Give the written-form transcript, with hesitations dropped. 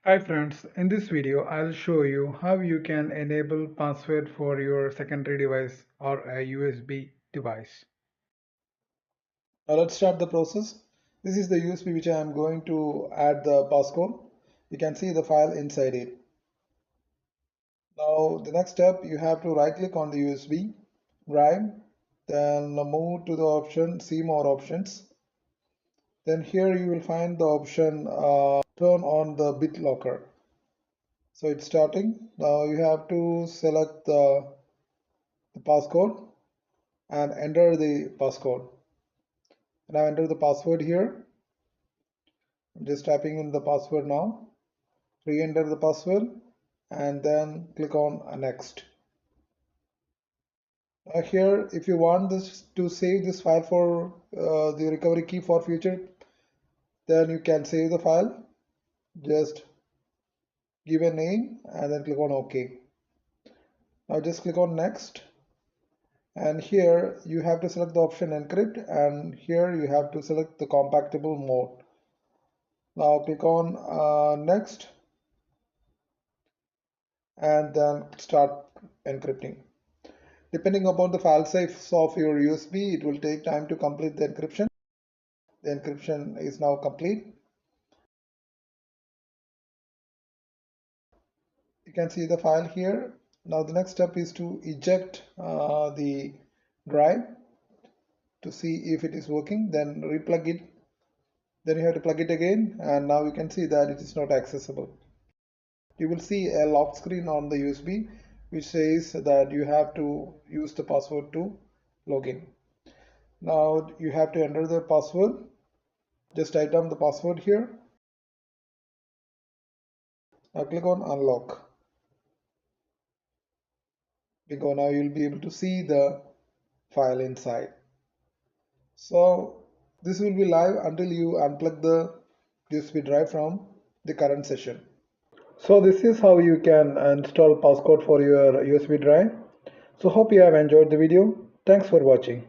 Hi friends, in this video I'll show you how you can enable password for your secondary device or a USB device. Now let's start the process. This is the USB which I am going to add the passcode. You can see the file inside it. Now the next step, you have to right click on the USB drive, then move to the option see more options. Then here you will find the option turn on the BitLocker. So it's starting. Now you have to select the passcode and enter the passcode. Now enter the password here. I'm just typing in the password now. Re-enter the password and then click on next. Here, if you want this to save this file for the recovery key for future, then you can save the file. Just give a name and then click on OK. Now just click on next, and here you have to select the option encrypt, and here you have to select the compatible mode. Now click on next and then start encrypting. Depending upon the file size of your USB, it will take time to complete the encryption. The encryption is now complete. You can see the file here. Now the next step is to eject the drive to see if it is working, then replug it. Then you have to plug it again, and now you can see that it is not accessible. You will see a lock screen on the USB which says that you have to use the password to log in. Now you have to enter the password. Just type down the password here. Now click on unlock. Because now you'll be able to see the file inside. So this will be live until you unplug the USB drive from the current session. So this is how you can install passcode for your USB drive. So hope you have enjoyed the video. Thanks for watching.